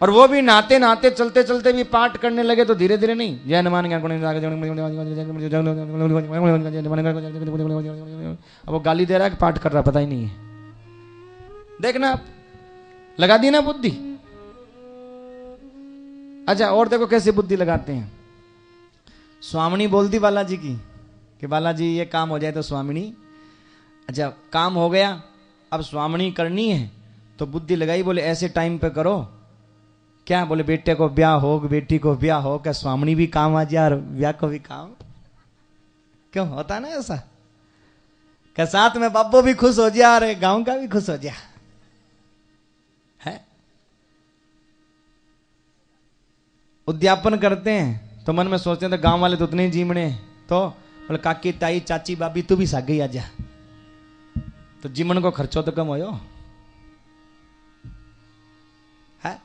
और वो भी नहाते नहाते चलते चलते भी पाठ करने लगे तो धीरे धीरे नहीं, जय हनुमान ज्ञान अब वो गाली दे रहा है कि पाठ कर रहा, पता ही नहीं है। देखना आप, लगा दी ना बुद्धि। अच्छा और देखो कैसे बुद्धि लगाते हैं। स्वामिनी बोलती बालाजी की कि बालाजी ये काम हो जाए तो स्वामिनी, अच्छा काम हो गया, अब स्वामिनी करनी है तो बुद्धि लगाई, बोले ऐसे टाइम पे करो क्या, बोले बेटे को ब्याह हो, बेटी को ब्याह हो, क्या स्वामिनी भी काम आ जाए और ब्याह को भी काम, क्यों होता ना ऐसा, क्या साथ में बाबू भी खुश हो जाए और गांव का भी खुश हो जाए है। उद्यापन करते हैं तो मन में सोचते हैं तो गांव वाले तो उतने ही जीमणे, तो बोले काकी ताई चाची बाबी तू भी सागे ही आ जा, तो जीमन को खर्चो तो कम हो है।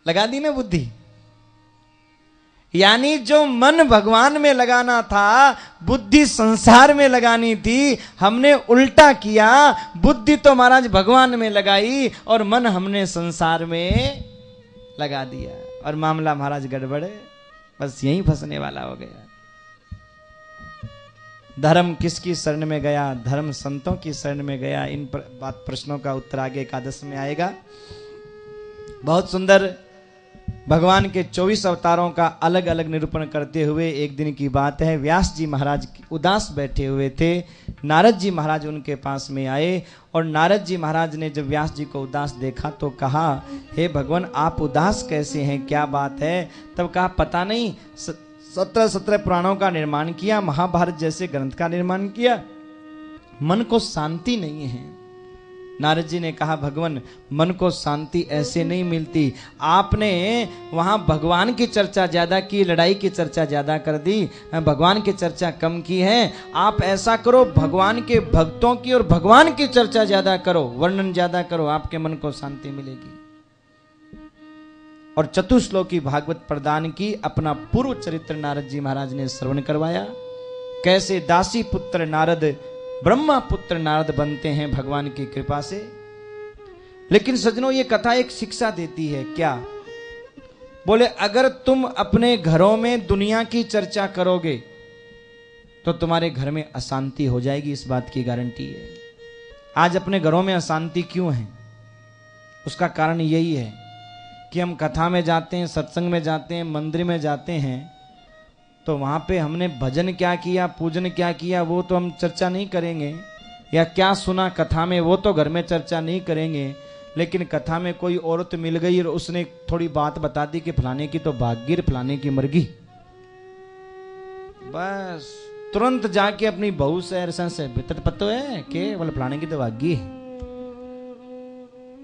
लगा दी ना बुद्धि। यानी जो मन भगवान में लगाना था, बुद्धि संसार में लगानी थी, हमने उल्टा किया। बुद्धि तो महाराज भगवान में लगाई और मन हमने संसार में लगा दिया और मामला महाराज गड़बड़, बस यहीं फंसने वाला हो गया। धर्म किसकी शरण में गया, धर्म संतों की शरण में गया। इन बात प्रश्नों का उत्तर आगे एकादश में आएगा। बहुत सुंदर भगवान के 24 अवतारों का अलग अलग निरूपण करते हुए एक दिन की बात है, व्यास जी महाराज उदास बैठे हुए थे। नारद जी महाराज उनके पास में आए और नारद जी महाराज ने जब व्यास जी को उदास देखा तो कहा, हे भगवान आप उदास कैसे हैं, क्या बात है। तब कहा पता नहीं, 17 पुराणों का निर्माण किया, महाभारत जैसे ग्रंथ का निर्माण किया, मन को शांति नहीं है। नारद जी ने कहा भगवान मन को शांति ऐसे नहीं मिलती, आपने वहां भगवान की चर्चा ज्यादा की, लड़ाई की चर्चा ज्यादा कर दी, भगवान की चर्चा कम की है। आप ऐसा करो भगवान के भक्तों की और भगवान की चर्चा ज्यादा करो, वर्णन ज्यादा करो, आपके मन को शांति मिलेगी। और चतुश्लोकी भागवत प्रदान की, अपना पूर्व चरित्र नारद जी महाराज ने श्रवण करवाया, कैसे दासी पुत्र नारद ब्रह्मा पुत्र नारद बनते हैं भगवान की कृपा से। लेकिन सज्जनों ये कथा एक शिक्षा देती है, क्या? बोले अगर तुम अपने घरों में दुनिया की चर्चा करोगे तो तुम्हारे घर में अशांति हो जाएगी, इस बात की गारंटी है। आज अपने घरों में अशांति क्यों है? उसका कारण यही है कि हम कथा में जाते हैं, सत्संग में जाते हैं, मंदिर में जाते हैं, तो वहां पे हमने भजन क्या किया, पूजन क्या किया, वो तो हम चर्चा नहीं करेंगे, या क्या सुना कथा में वो तो घर में चर्चा नहीं करेंगे। लेकिन कथा में कोई औरत मिल गई और उसने थोड़ी बात बता दी कि फलाने की तो भाग्य, फलाने की मरगी, बस तुरंत जाके अपनी बहू से भीतर पत्तो है कि बोले फलाने की तो भाग्य है।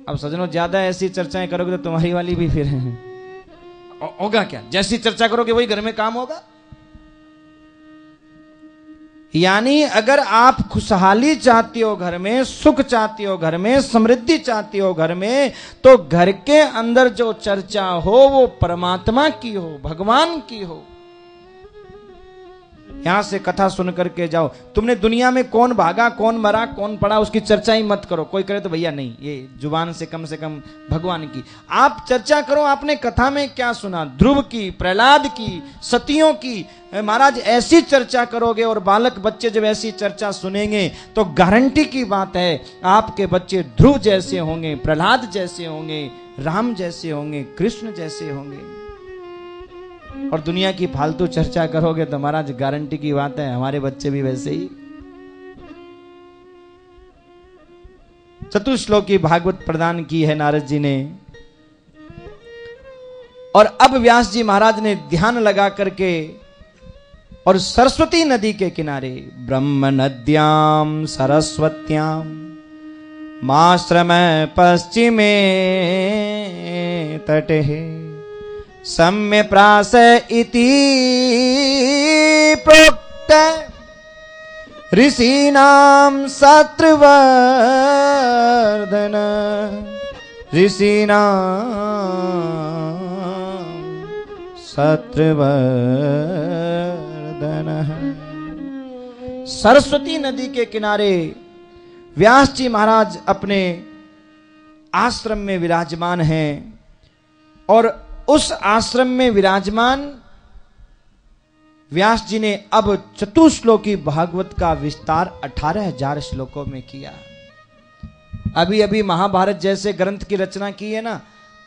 अब सजनों ज्यादा ऐसी चर्चाएं करोगे तो तुम्हारी वाली भी फिर होगा क्या? जैसी चर्चा करोगे वही घर में काम होगा। यानी अगर आप खुशहाली चाहती हो घर में, सुख चाहती हो घर में, समृद्धि चाहती हो घर में, तो घर के अंदर जो चर्चा हो वो परमात्मा की हो, भगवान की हो। यहां से कथा सुन करके जाओ। तुमने दुनिया में कौन भागा, कौन मरा, कौन पड़ा, उसकी चर्चा ही मत करो। कोई करे तो भैया नहीं, ये जुबान से कम भगवान की आप चर्चा करो। आपने कथा में क्या सुना, ध्रुव की, प्रहलाद की, सतियों की, महाराज ऐसी चर्चा करोगे और बालक बच्चे जब ऐसी चर्चा सुनेंगे तो गारंटी की बात है आपके बच्चे ध्रुव जैसे होंगे, प्रहलाद जैसे होंगे, राम जैसे होंगे, कृष्ण जैसे होंगे। और दुनिया की फालतू चर्चा करोगे तो महाराज गारंटी की बात है हमारे बच्चे भी वैसे ही। चतुश्लोकी भागवत प्रदान की है नारद जी ने। और अब व्यास जी महाराज ने ध्यान लगा करके और सरस्वती नदी के किनारे, ब्रह्म नद्याम सरस्वत्याम माश्रम पश्चिमे तटे सम्य प्रास इति प्रोक्त ऋषीणाम शत्रुवर्धन ऋषीणाम शत्रुवर्धन। सरस्वती नदी के किनारे व्यास जी महाराज अपने आश्रम में विराजमान हैं और उस आश्रम में विराजमान व्यास जी ने अब चतुश्लोकी भागवत का विस्तार 18,000 श्लोकों में किया। अभी अभी महाभारत जैसे ग्रंथ की रचना की है ना,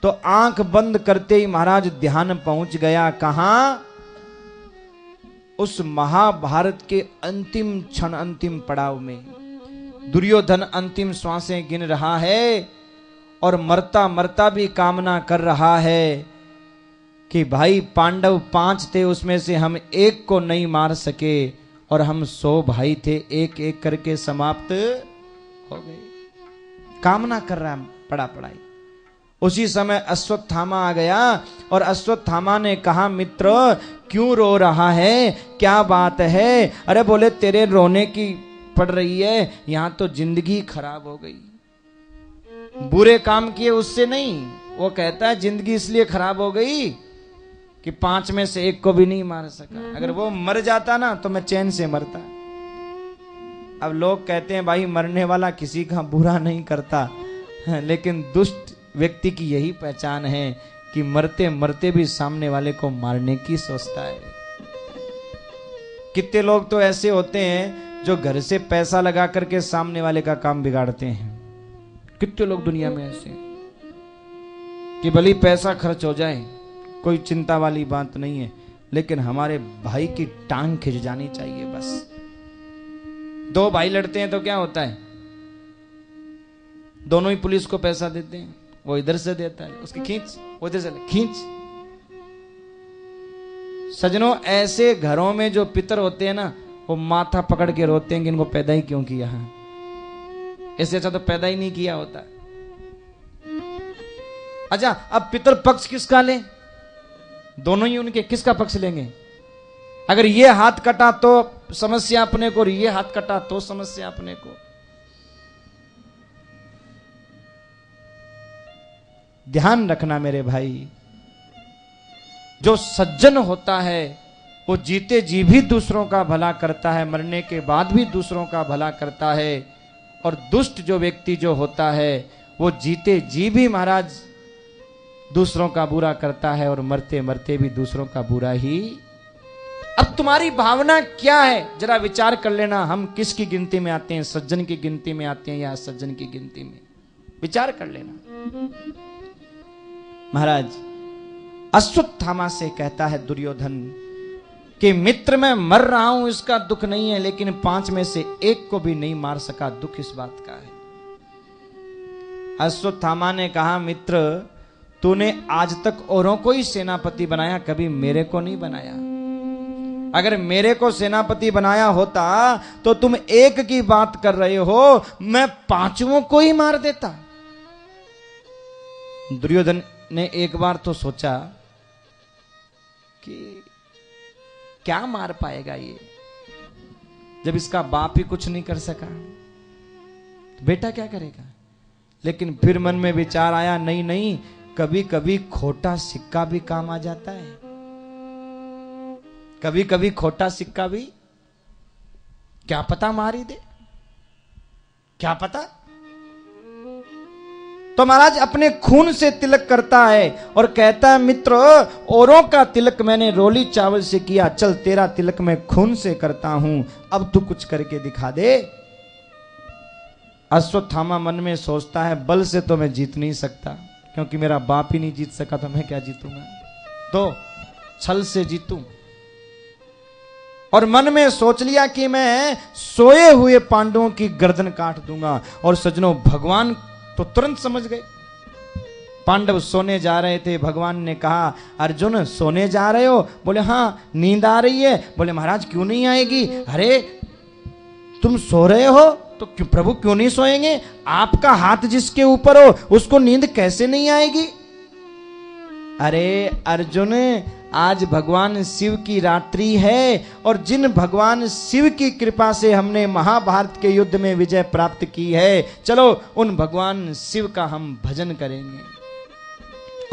तो आंख बंद करते ही महाराज ध्यान पहुंच गया कहां? उस महाभारत के अंतिम क्षण, अंतिम पड़ाव में दुर्योधन अंतिम श्वासें गिन रहा है और मरता मरता भी कामना कर रहा है कि भाई पांडव 5 थे, उसमें से हम एक को नहीं मार सके और हम 100 भाई थे, एक एक करके समाप्त हो गए। कामना कर रहा है पड़ा पड़ाई। उसी समय अश्वत्थामा आ गया और अश्वत्थामा ने कहा, मित्र क्यों रो रहा है, क्या बात है? अरे बोले तेरे रोने की पड़ रही है, यहां तो जिंदगी खराब हो गई। बुरे काम किए उससे नहीं, वो कहता है जिंदगी इसलिए खराब हो गई कि 5 में से एक को भी नहीं मार सका। अगर वो मर जाता ना तो मैं चैन से मरता। अब लोग कहते हैं भाई मरने वाला किसी का बुरा नहीं करता, लेकिन दुष्ट व्यक्ति की यही पहचान है कि मरते मरते भी सामने वाले को मारने की सोचता है। कितने लोग तो ऐसे होते हैं जो घर से पैसा लगा करके सामने वाले का काम बिगाड़ते हैं। कितने लोग दुनिया में ऐसे कि भले पैसा खर्च हो जाए, कोई चिंता वाली बात नहीं है, लेकिन हमारे भाई की टांग खिंच जानी चाहिए बस। 2 भाई लड़ते हैं तो क्या होता है? दोनों ही पुलिस को पैसा देते हैं, वो इधर से देता है, उसकी खींच, वो इधर से खींच। सजनों, ऐसे घरों में जो पितर होते हैं ना, वो माथा पकड़ के रोते हैं कि इनको पैदा ही क्यों किया है। इससे अच्छा तो पैदा ही नहीं किया होता। अच्छा, अब पितर पक्ष किसका ले? दोनों ही उनके, किसका पक्ष लेंगे? अगर ये हाथ कटा तो समस्या अपने को, और ये हाथ कटा तो समस्या अपने को। ध्यान रखना मेरे भाई, जो सज्जन होता है वो जीते जी भी दूसरों का भला करता है, मरने के बाद भी दूसरों का भला करता है। और दुष्ट जो व्यक्ति जो होता है वो जीते जी भी महाराज दूसरों का बुरा करता है और मरते मरते भी दूसरों का बुरा ही। अब तुम्हारी भावना क्या है जरा विचार कर लेना। हम किसकी गिनती में आते हैं? सज्जन की गिनती में आते हैं या असज्जन की गिनती में? विचार कर लेना। महाराज अश्वत्थामा से कहता है दुर्योधन कि मित्र मैं मर रहा हूं इसका दुख नहीं है, लेकिन 5 में से एक को भी नहीं मार सका, दुख इस बात का है। अश्वत्थामा ने कहा, मित्र तूने आज तक औरों को ही सेनापति बनाया, कभी मेरे को नहीं बनाया। अगर मेरे को सेनापति बनाया होता तो तुम एक की बात कर रहे हो, मैं 5 को ही मार देता। दुर्योधन ने एक बार तो सोचा कि क्या मार पाएगा ये, जब इसका बाप ही कुछ नहीं कर सका तो बेटा क्या करेगा। लेकिन फिर मन में विचार आया, नहीं नहीं, कभी कभी खोटा सिक्का भी काम आ जाता है। कभी कभी खोटा सिक्का भी क्या पता मार ही दे, क्या पता। तो महाराज अपने खून से तिलक करता है और कहता है, मित्र औरों का तिलक मैंने रोली चावल से किया, चल तेरा तिलक मैं खून से करता हूं, अब तू कुछ करके दिखा दे। अश्वत्थामा मन में सोचता है, बल से तो मैं जीत नहीं सकता, क्योंकि मेरा बाप ही नहीं जीत सका तो मैं क्या जीतूंगा, तो छल से जीतूं। और मन में सोच लिया कि मैं सोए हुए पांडवों की गर्दन काट दूंगा। और सज्जनों, भगवान तो तुरंत समझ गए। पांडव सोने जा रहे थे, भगवान ने कहा, अर्जुन सोने जा रहे हो? बोले हाँ, नींद आ रही है। बोले महाराज क्यों नहीं आएगी? अरे तुम सो रहे हो तो क्यों प्रभु क्यों नहीं सोएंगे? आपका हाथ जिसके ऊपर हो उसको नींद कैसे नहीं आएगी? अरे अर्जुन, आज भगवान शिव की रात्रि है और जिन भगवान शिव की कृपा से हमने महाभारत के युद्ध में विजय प्राप्त की है, चलो उन भगवान शिव का हम भजन करेंगे।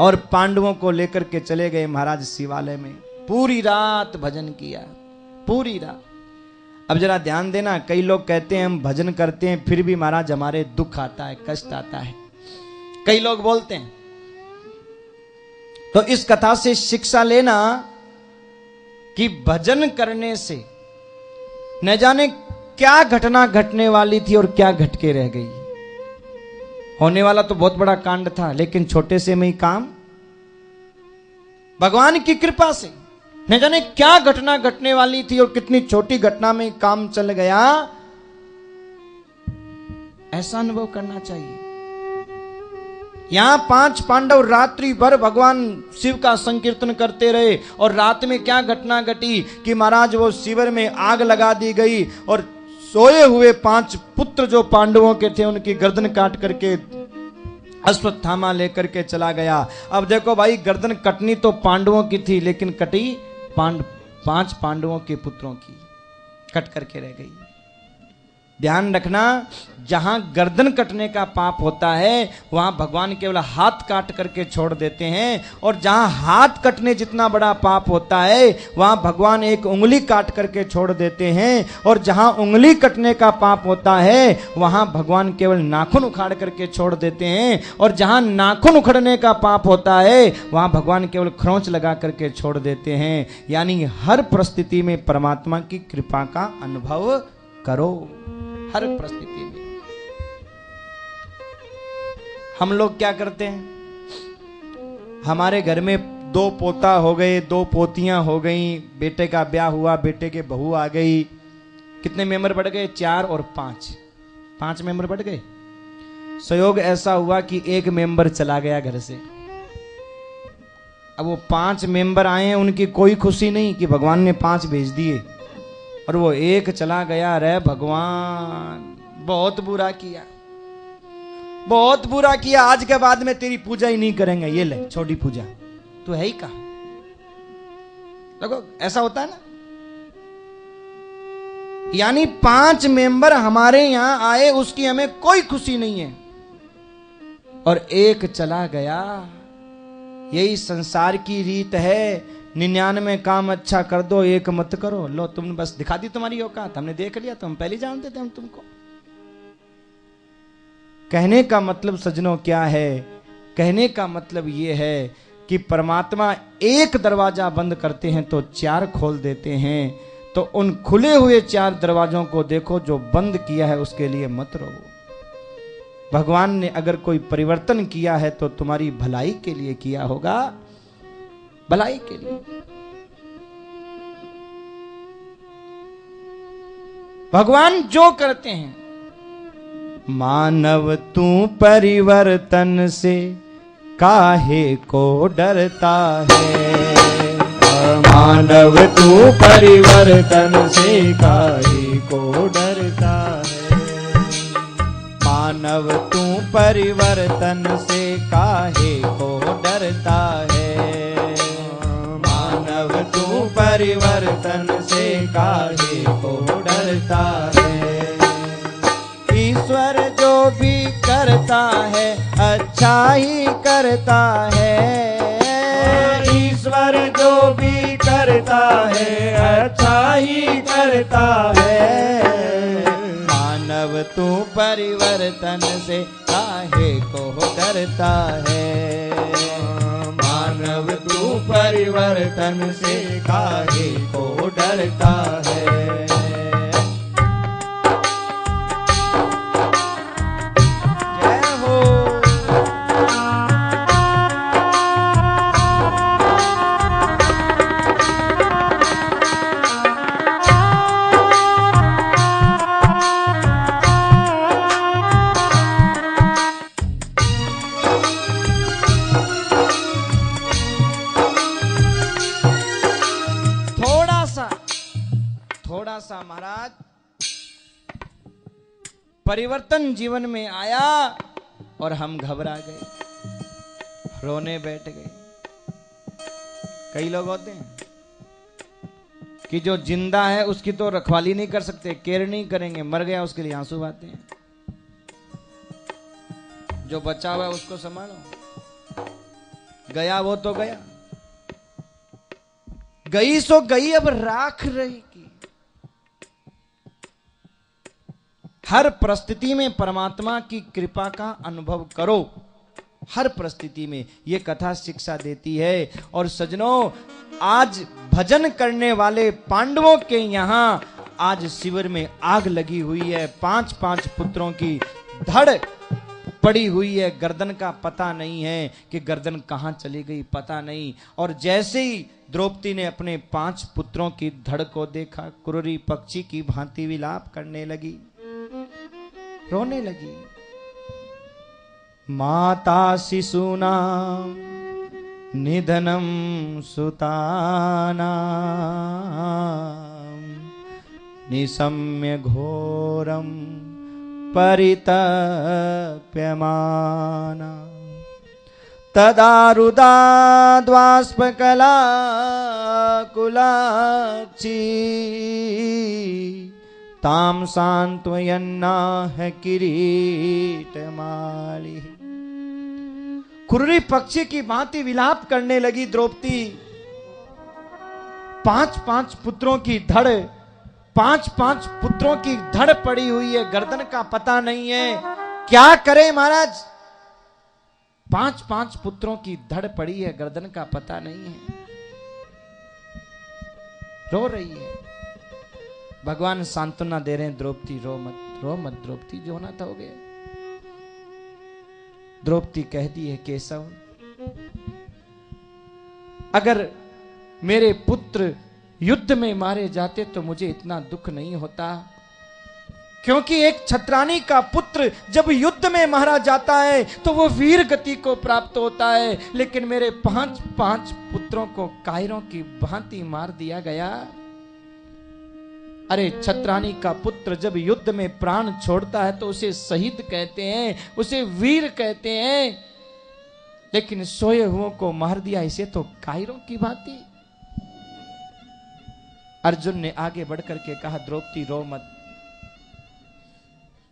और पांडवों को लेकर के चले गए महाराज शिवालय में। पूरी रात भजन किया, पूरी रात। अब जरा ध्यान देना, कई लोग कहते हैं हम भजन करते हैं फिर भी महाराज हमारे दुख आता है, कष्ट आता है। कई लोग बोलते हैं। तो इस कथा से शिक्षा लेना कि भजन करने से न जाने क्या घटना घटने वाली थी और क्या घट के रह गई। होने वाला तो बहुत बड़ा कांड था, लेकिन छोटे से में ही काम, भगवान की कृपा से न जाने क्या घटना घटने वाली थी और कितनी छोटी घटना में काम चल गया। ऐसा अनुभव करना चाहिए। यहां 5 पांडव रात्रि भर भगवान शिव का संकीर्तन करते रहे और रात में क्या घटना घटी कि महाराज वो शिविर में आग लगा दी गई और सोए हुए 5 पुत्र जो पांडवों के थे उनकी गर्दन काट करके अश्वत्थामा लेकर के चला गया। अब देखो भाई, गर्दन कटनी तो पांडवों की थी, लेकिन कटी 5 पांडवों के पुत्रों की, कट करके रह गई। ध्यान रखना, जहां गर्दन कटने का पाप होता है वहां भगवान केवल हाथ काट करके छोड़ देते हैं, और जहां हाथ कटने जितना बड़ा पाप होता है वहां भगवान एक उंगली काट करके छोड़ देते हैं, और जहां उंगली कटने का पाप होता है वहां भगवान केवल नाखून उखाड़ करके छोड़ देते हैं, और जहां नाखून उखड़ने का पाप होता है वहां भगवान केवल खरोंच लगा करके छोड़ देते हैं। यानी हर परिस्थिति में परमात्मा की कृपा का अनुभव करो, हर परिस्थिति में। हम लोग क्या करते हैं, हमारे घर में 2 पोता हो गए, 2 पोतियां हो गई, बेटे का ब्याह हुआ, बेटे के बहू आ गई, कितने मेंबर बढ़ गए? 4 और 5 मेंबर बढ़ गए। संयोग ऐसा हुआ कि 1 मेंबर चला गया घर से। अब वो 5 मेंबर आए हैं, उनकी कोई खुशी नहीं कि भगवान ने 5 भेज दिए और वो 1 चला गया। रे भगवान, बहुत बुरा किया, बहुत बुरा किया, आज के बाद में तेरी पूजा ही नहीं करेंगे, ये ले छोटी पूजा, तू है ही कहां। देखो ऐसा होता है ना। यानी 5 मेंबर हमारे यहां आए, उसकी हमें कोई खुशी नहीं है, और 1 चला गया। यही संसार की रीत है। 99 काम अच्छा कर दो, 1 मत करो। लो तुमने बस दिखा दी तुम्हारी औकात, हमने देख लिया, तुम पहले जानते थे हम तुमको। कहने का मतलब सज्जनों क्या है? कहने का मतलब ये है कि परमात्मा 1 दरवाजा बंद करते हैं तो 4 खोल देते हैं। तो उन खुले हुए 4 दरवाजों को देखो, जो बंद किया है उसके लिए मत रोवो। भगवान ने अगर कोई परिवर्तन किया है तो तुम्हारी भलाई के लिए किया होगा, भलाई के लिए। भगवान जो करते हैं, मानव तू परिवर्तन से काहे को डरता है, मानव तू परिवर्तन से काहे को डरता है, मानव तू परिवर्तन से काहे को डरता है, मानव तू परिवर्तन से काहे को डरता है। ईश्वर जो भी करता है अच्छा ही करता है, ईश्वर जो भी करता है अच्छा ही करता है, मानव तू परिवर्तन से काहे को डरता है, मानव तू परिवर्तन से काहे को डरता है। थोड़ा सा महाराज परिवर्तन जीवन में आया और हम घबरा गए, रोने बैठ गए। कई लोग होते हैं कि जो जिंदा है उसकी तो रखवाली नहीं कर सकते, केयर नहीं करेंगे, मर गया उसके लिए आंसू बहाते हैं। जो बचा हुआ है उसको संभालो, गया वो तो गया, गई सो गई, अब राख रहेगी। हर परिस्थिति में परमात्मा की कृपा का अनुभव करो। हर परिस्थिति में ये कथा शिक्षा देती है। और सजनों, आज भजन करने वाले पांडवों के यहाँ आज शिविर में आग लगी हुई है। 5-5 पुत्रों की धड़ पड़ी हुई है, गर्दन का पता नहीं है कि गर्दन कहाँ चली गई, पता नहीं। और जैसे ही द्रौपदी ने अपने 5 पुत्रों की धड़ को देखा, कुररी पक्षी की भांति विलाप करने लगी, रोने लगी। माता शिशूनां निधनं सुतानां निशम्य घोरं परितप्यमाना तदा रुदाद्वाष्पकला कुलाक्षी ताम सांत्वयन्नाह किरीटमाली। कुर्री पक्षी की भांति विलाप करने लगी द्रौपदी। 5-5 पुत्रों की धड़, 5-5 पुत्रों की धड़ पड़ी हुई है, गर्दन का पता नहीं है, क्या करे महाराज। 5-5 पुत्रों की धड़ पड़ी है, गर्दन का पता नहीं है, रो रही है। भगवान सांत्वना दे रहे हैं, द्रौपदी रो मत, रो मत द्रौपदी, जो होना था हो गया। द्रौपदी कहती है, केशव अगर मेरे पुत्र युद्ध में मारे जाते तो मुझे इतना दुख नहीं होता, क्योंकि एक छत्रानी का पुत्र जब युद्ध में मारा जाता है तो वो वीर गति को प्राप्त होता है, लेकिन मेरे 5-5 पुत्रों को कायरों की भांति मार दिया गया। अरे छत्रानी का पुत्र जब युद्ध में प्राण छोड़ता है तो उसे शहीद कहते हैं, उसे वीर कहते हैं, लेकिन सोए हुओं को मार दिया, इसे तो कायरों की भांति। अर्जुन ने आगे बढ़कर के कहा, द्रौपदी रो मत,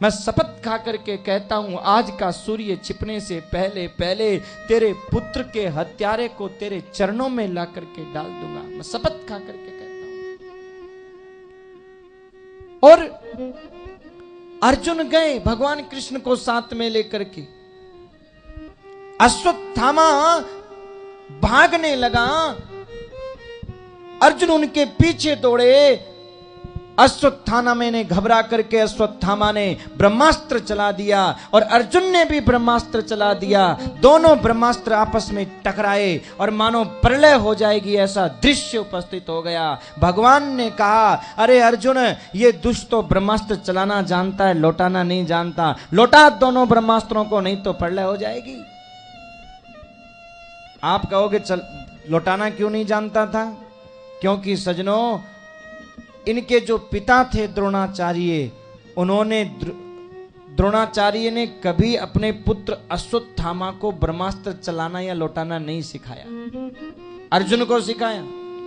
मैं शपथ खा करके कहता हूं, आज का सूर्य छिपने से पहले पहले तेरे पुत्र के हत्यारे को तेरे चरणों में ला करके डाल दूंगा। मैं शपथ खा करके कहता हूं। और अर्जुन गए भगवान कृष्ण को साथ में लेकर के। अश्वत्थामा भागने लगा, अर्जुन उनके पीछे दौड़े। अश्वत्थामा ने घबरा करके अश्वत्थामा ने ब्रह्मास्त्र चला दिया और अर्जुन ने भी ब्रह्मास्त्र चला दिया। दोनों ब्रह्मास्त्र आपस में टकराए और मानो प्रलय हो जाएगी ऐसा दृश्य उपस्थित हो गया। भगवान ने कहा, अरे अर्जुन, ये दुष्ट तो ब्रह्मास्त्र चलाना जानता है, लौटाना नहीं जानता। लौटा दोनों ब्रह्मास्त्रों को, नहीं तो प्रलय हो जाएगी। आप कहोगे चल लौटाना क्यों नहीं जानता था? क्योंकि सजनों, इनके जो पिता थे द्रोणाचार्य, उन्होंने द्रोणाचार्य ने कभी अपने पुत्र अश्वत्थामा को ब्रह्मास्त्र चलाना या लौटाना नहीं सिखाया, अर्जुन को सिखाया।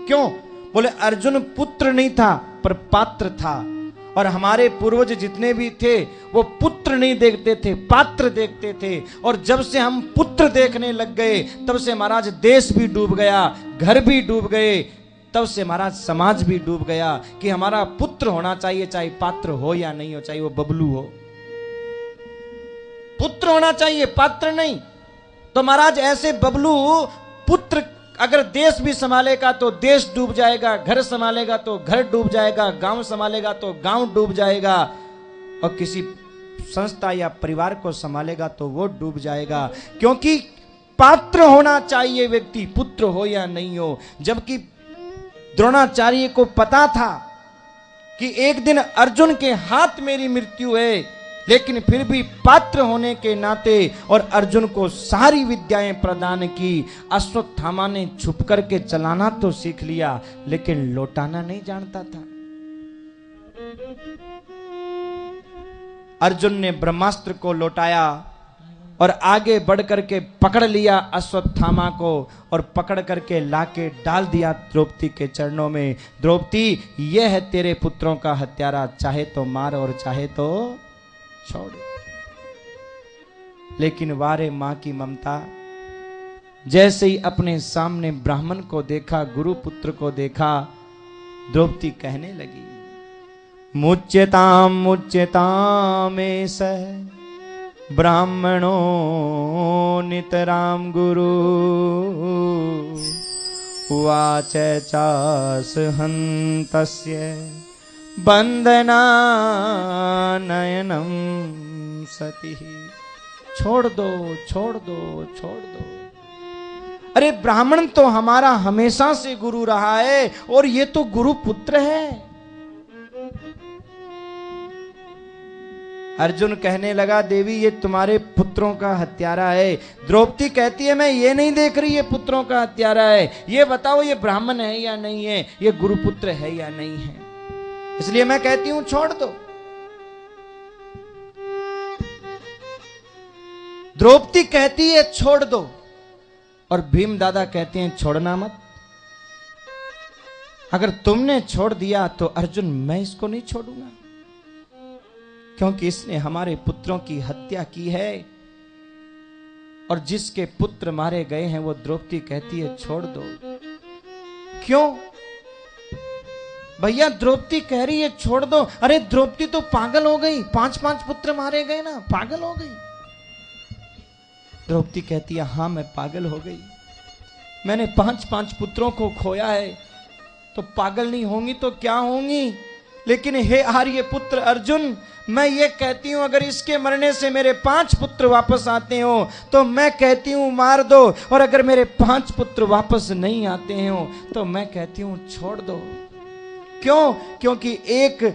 क्यों? बोले अर्जुन पुत्र नहीं था पर पात्र था, और हमारे पूर्वज जितने भी थे वो पुत्र नहीं देखते थे, पात्र देखते थे। और जब से हम पुत्र देखने लग गए तब से महाराज देश भी डूब गया, घर भी डूब गए, तब से महाराज समाज भी डूब गया कि हमारा पुत्र होना चाहिए, चाहे पात्र हो या नहीं हो, चाहे वो बबलू हो, पुत्र होना चाहिए, पात्र नहीं। तो महाराज ऐसे बबलू पुत्र अगर देश भी संभालेगा तो देश डूब जाएगा, घर संभालेगा तो घर डूब जाएगा, गांव संभालेगा तो गांव डूब जाएगा, और किसी संस्था या परिवार को संभालेगा तो वो डूब जाएगा। क्योंकि पात्र होना चाहिए व्यक्ति, पुत्र हो या नहीं हो। जबकि द्रोणाचार्य को पता था कि एक दिन अर्जुन के हाथ मेरी मृत्यु है, लेकिन फिर भी पात्र होने के नाते और अर्जुन को सारी विद्याएं प्रदान की। अश्वत्थामा ने छुप करके चलाना तो सीख लिया, लेकिन लौटाना नहीं जानता था। अर्जुन ने ब्रह्मास्त्र को लौटाया और आगे बढ़ करके पकड़ लिया अश्वत्थामा को, और पकड़ करके लाके डाल दिया द्रौपदी के चरणों में। द्रौपदी, यह है तेरे पुत्रों का हत्यारा, चाहे तो मार और चाहे तो छोड़। लेकिन वारे मां की ममता, जैसे ही अपने सामने ब्राह्मण को देखा, गुरु पुत्र को देखा, द्रौपदी कहने लगी, मुच्यताम मुच्यताम एष ब्राह्मणो नितराम गुरु उवाच चास हन्तस्य बंदनानयनम सती। छोड़ दो छोड़ दो छोड़ दो। अरे ब्राह्मण तो हमारा हमेशा से गुरु रहा है और ये तो गुरु पुत्र है। अर्जुन कहने लगा देवी ये तुम्हारे पुत्रों का हत्यारा है। द्रौपदी कहती है मैं ये नहीं देख रही ये पुत्रों का हत्यारा है, ये बताओ ये ब्राह्मण है या नहीं है, ये गुरुपुत्र है या नहीं है। इसलिए मैं कहती हूं छोड़ दो। द्रौपदी कहती है छोड़ दो और भीम दादा कहते हैं छोड़ना मत। अगर तुमने छोड़ दिया तो अर्जुन मैं इसको नहीं छोड़ूंगा, क्योंकि इसने हमारे पुत्रों की हत्या की है। और जिसके पुत्र मारे गए हैं वो द्रौपदी कहती है छोड़ दो। क्यों भैया द्रौपदी कह रही है छोड़ दो। अरे द्रौपदी तो पागल हो गई, 5-5 पुत्र मारे गए ना, पागल हो गई। द्रौपदी कहती है हाँ मैं पागल हो गई, मैंने 5-5 पुत्रों को खोया है, तो पागल नहीं होंगी तो क्या होंगी। लेकिन हे आर्य पुत्र अर्जुन, मैं ये कहती हूं अगर इसके मरने से मेरे 5 पुत्र वापस आते हो तो मैं कहती हूं मार दो, और अगर मेरे 5 पुत्र वापस नहीं आते हो तो मैं कहती हूं छोड़ दो। क्यों? क्योंकि एक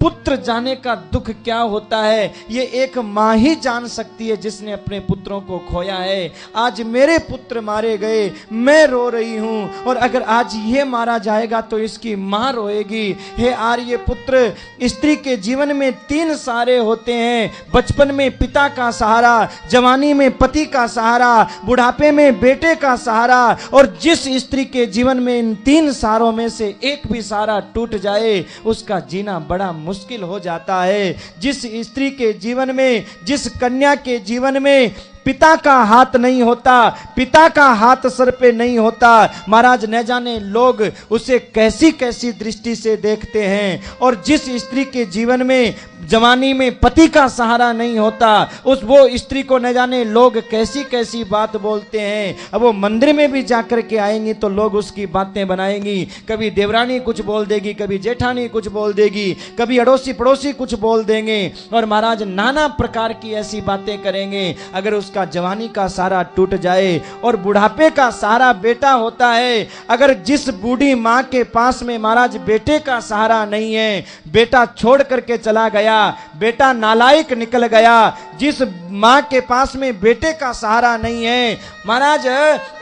पुत्र जाने का दुख क्या होता है ये एक मां ही जान सकती है जिसने अपने पुत्रों को खोया है। आज मेरे पुत्र मारे गए, मैं रो रही हूं, और अगर आज ये मारा जाएगा तो इसकी मां रोएगी। हे आर्य पुत्र, स्त्री के जीवन में 3 सहारे होते हैं। बचपन में पिता का सहारा, जवानी में पति का सहारा, बुढ़ापे में बेटे का सहारा। और जिस स्त्री के जीवन में इन 3 सहारों में से एक भी सहारा टूट जाए उसका जीना बड़ा मुश्किल हो जाता है। जिस स्त्री के जीवन में, जिस कन्या के जीवन में पिता का हाथ नहीं होता, पिता का हाथ सर पे नहीं होता, महाराज न जाने लोग उसे कैसी कैसी दृष्टि से देखते हैं। और जिस स्त्री के जीवन में जवानी में पति का सहारा नहीं होता, वो स्त्री को न जाने लोग कैसी कैसी बात बोलते हैं। अब वो मंदिर में भी जाकर के आएंगी तो लोग उसकी बातें बनाएंगी। कभी देवरानी कुछ बोल देगी, कभी जेठानी कुछ बोल देगी, कभी अड़ोसी पड़ोसी कुछ बोल देंगे, और महाराज नाना प्रकार की ऐसी बातें करेंगे। अगर उसका जवानी का सहारा टूट जाए और बुढ़ापे का सहारा बेटा होता है, अगर जिस बूढ़ी माँ के पास में महाराज बेटे का सहारा नहीं है, बेटा छोड़ करके चला गया, बेटा नालायक निकल गया, जिस मां के पास में बेटे का सहारा नहीं है, महाराज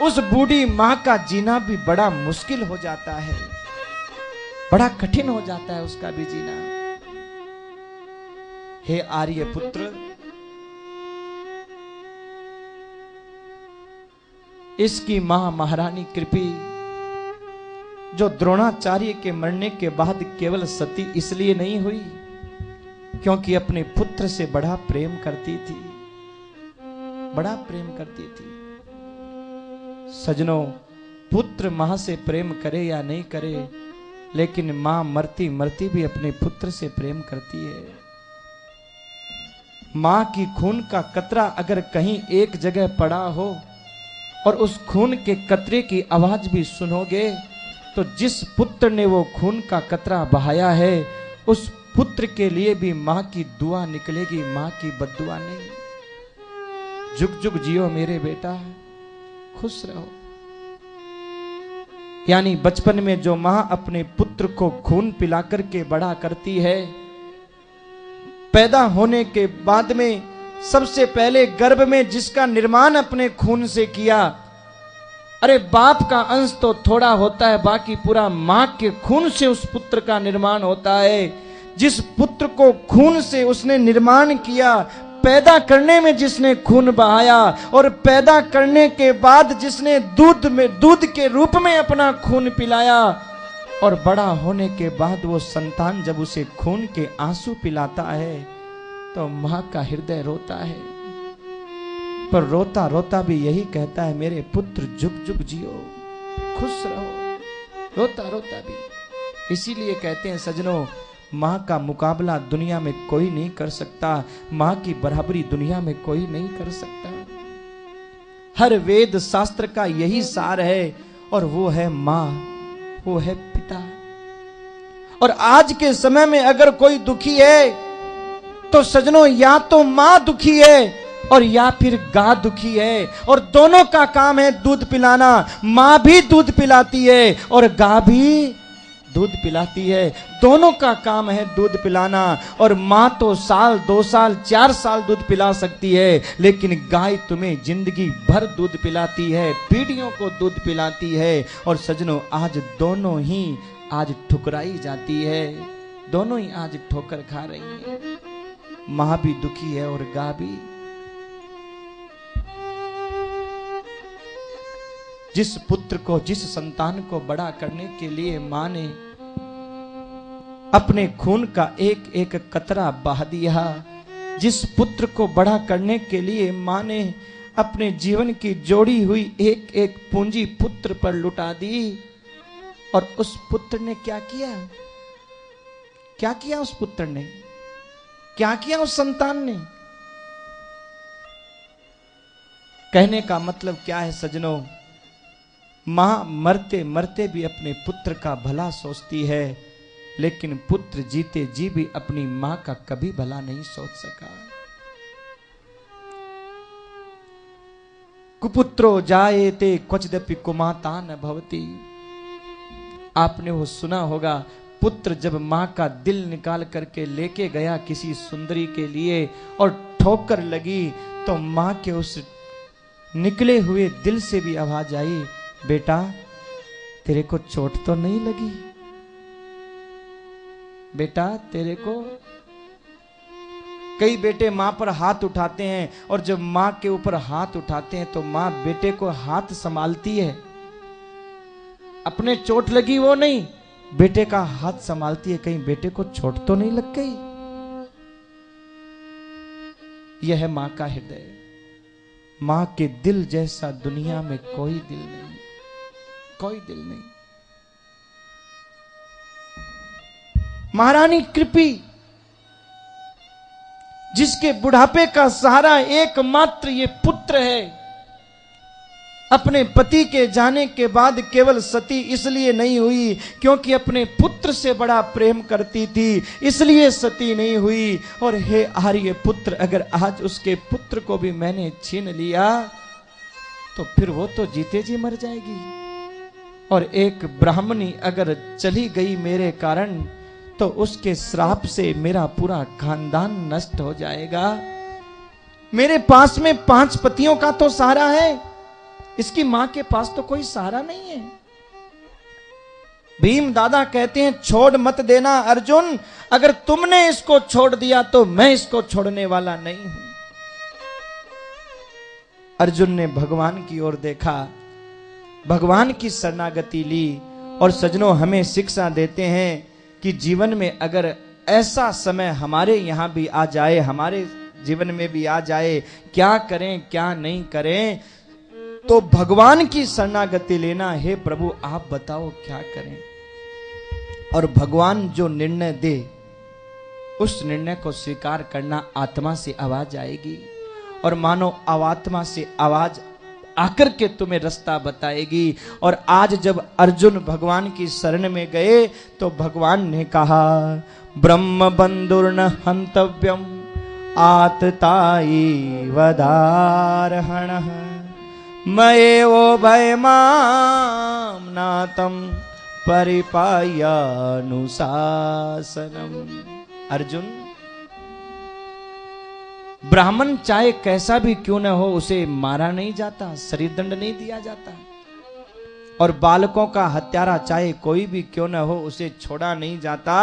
उस बूढ़ी मां का जीना भी बड़ा मुश्किल हो जाता है, बड़ा कठिन हो जाता है उसका भी जीना। हे आर्य पुत्र, इसकी मां महारानी कृपी, जो द्रोणाचार्य के मरने के बाद केवल सती इसलिए नहीं हुई क्योंकि अपने पुत्र से बड़ा प्रेम करती थी, बड़ा प्रेम करती थी। सजनों, पुत्र मां से प्रेम करे या नहीं करे, लेकिन मां मरती मरती भी अपने पुत्र से प्रेम करती है। मां की खून का कतरा अगर कहीं एक जगह पड़ा हो और उस खून के कतरे की आवाज भी सुनोगे तो जिस पुत्र ने वो खून का कतरा बहाया है उस पुत्र के लिए भी मां की दुआ निकलेगी, मां की बद्दुआ नहीं। जुग जुग जियो मेरे बेटा, खुश रहो। यानी बचपन में जो मां अपने पुत्र को खून पिलाकर के बड़ा करती है, पैदा होने के बाद में सबसे पहले गर्भ में जिसका निर्माण अपने खून से किया, अरे बाप का अंश तो थोड़ा होता है, बाकी पूरा मां के खून से उस पुत्र का निर्माण होता है। जिस पुत्र को खून से उसने निर्माण किया, पैदा करने में जिसने खून बहाया, और पैदा करने के बाद जिसने दूध के रूप में अपना खून पिलाया, और बड़ा होने के बाद वो संतान जब उसे खून के आंसू पिलाता है तो मां का हृदय रोता है। पर रोता रोता भी यही कहता है, मेरे पुत्र जुग जुग जियो, खुश रहो। रोता रोता भी। इसीलिए कहते हैं सजनों, माँ का मुकाबला दुनिया में कोई नहीं कर सकता, माँ की बराबरी दुनिया में कोई नहीं कर सकता। हर वेद शास्त्र का यही सार है, और वो है माँ, वो है पिता। और आज के समय में अगर कोई दुखी है तो सजनों, या तो माँ दुखी है और या फिर गाय दुखी है, और दोनों का काम है दूध पिलाना। माँ भी दूध पिलाती है और गाय भी दूध पिलाती है, दोनों का काम है दूध पिलाना। और माँ तो साल 2 साल 4 साल दूध पिला सकती है, लेकिन गाय तुम्हें जिंदगी भर दूध पिलाती है, पीढ़ियों को दूध पिलाती है। और सजनों, आज दोनों ही आज ठुकराई जाती है, दोनों ही आज ठोकर खा रही है। माँ भी दुखी है और गाय भी। जिस पुत्र को, जिस संतान को बड़ा करने के लिए मां ने अपने खून का एक एक कतरा बहा दिया, जिस पुत्र को बड़ा करने के लिए मां ने अपने जीवन की जोड़ी हुई एक एक पूंजी पुत्र पर लुटा दी, और उस पुत्र ने क्या किया? क्या किया उस पुत्र ने? क्या किया उस संतान ने? कहने का मतलब क्या है सजनों? मां मरते मरते भी अपने पुत्र का भला सोचती है, लेकिन पुत्र जीते जी भी अपनी मां का कभी भला नहीं सोच सका। कुपुत्रो जायेते क्वचिदपि कुमाता न भवति। आपने वो सुना होगा, पुत्र जब मां का दिल निकाल करके लेके गया किसी सुंदरी के लिए और ठोकर लगी, तो मां के उस निकले हुए दिल से भी आवाज आई, बेटा तेरे को चोट तो नहीं लगी? बेटा तेरे को। कई बेटे मां पर हाथ उठाते हैं, और जब मां के ऊपर हाथ उठाते हैं तो मां बेटे को हाथ संभालती है, अपने चोट लगी वो नहीं, बेटे का हाथ संभालती है, कहीं बेटे को चोट तो नहीं लग गई। यह है मां का हृदय। मां के दिल जैसा दुनिया में कोई दिल नहीं, कोई दिल नहीं। महारानी कृपी, जिसके बुढ़ापे का सहारा एकमात्र ये पुत्र है, अपने पति के जाने के बाद केवल सती इसलिए नहीं हुई क्योंकि अपने पुत्र से बड़ा प्रेम करती थी, इसलिए सती नहीं हुई। और हे आर्य पुत्र, अगर आज उसके पुत्र को भी मैंने छीन लिया तो फिर वो तो जीते जी मर जाएगी। और एक ब्राह्मणी अगर चली गई मेरे कारण, तो उसके श्राप से मेरा पूरा खानदान नष्ट हो जाएगा। मेरे पास में 5 पतियों का तो सहारा है, इसकी मां के पास तो कोई सहारा नहीं है। भीम दादा कहते हैं, छोड़ मत देना अर्जुन, अगर तुमने इसको छोड़ दिया तो मैं इसको छोड़ने वाला नहीं हूं। अर्जुन ने भगवान की ओर देखा, भगवान की शरणागति ली। और सजनों, हमें शिक्षा देते हैं कि जीवन में अगर ऐसा समय हमारे यहां भी आ जाए, हमारे जीवन में भी आ जाए, क्या करें क्या नहीं करें, तो भगवान की शरणागति लेना। हे प्रभु आप बताओ क्या करें। और भगवान जो निर्णय दे, उस निर्णय को स्वीकार करना। आत्मा से आवाज आएगी, और मानो अवात्मा से आवाज आकर के तुम्हें रास्ता बताएगी। और आज जब अर्जुन भगवान की शरण में गए तो भगवान ने कहा, ब्रह्म बंधुर्न हंतव्यम आतताई वदारहणः मयेवो भयमां नातं परिपायानुशासनम्। अर्जुन, ब्राह्मण चाहे कैसा भी क्यों न हो, उसे मारा नहीं जाता, शरीर दंड नहीं दिया जाता। और बालकों का हत्यारा चाहे कोई भी क्यों न हो, उसे छोड़ा नहीं जाता।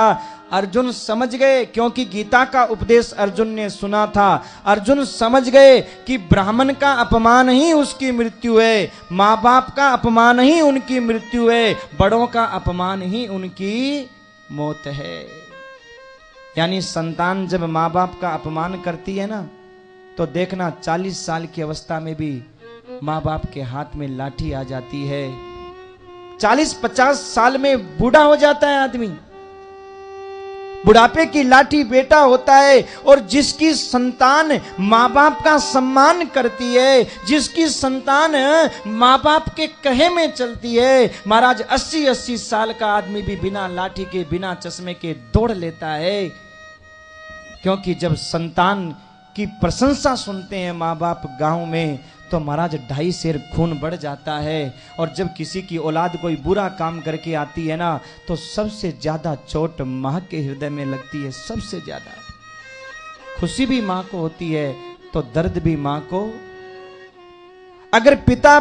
अर्जुन समझ गए, क्योंकि गीता का उपदेश अर्जुन ने सुना था। अर्जुन समझ गए कि ब्राह्मण का अपमान ही उसकी मृत्यु है, माँ बाप का अपमान ही उनकी मृत्यु है, बड़ों का अपमान ही उनकी मौत है। यानी संतान जब माँ बाप का अपमान करती है ना, तो देखना 40 साल की अवस्था में भी माँ बाप के हाथ में लाठी आ जाती है। 40-50 साल में बूढ़ा हो जाता है आदमी, बुढ़ापे की लाठी बेटा होता है। और जिसकी संतान माँ बाप का सम्मान करती है, जिसकी संतान माँ बाप के कहे में चलती है, महाराज 80-80 साल का आदमी भी बिना लाठी के बिना चश्मे के दौड़ लेता है। क्योंकि जब संतान की प्रशंसा सुनते हैं माँ बाप गांव में, तो महाराज 2.5 सेर खून बढ़ जाता है। और जब किसी की औलाद कोई बुरा काम करके आती है ना, तो सबसे ज्यादा चोट माँ के हृदय में लगती है। सबसे ज्यादा खुशी भी माँ को होती है, तो दर्द भी माँ को। अगर पिता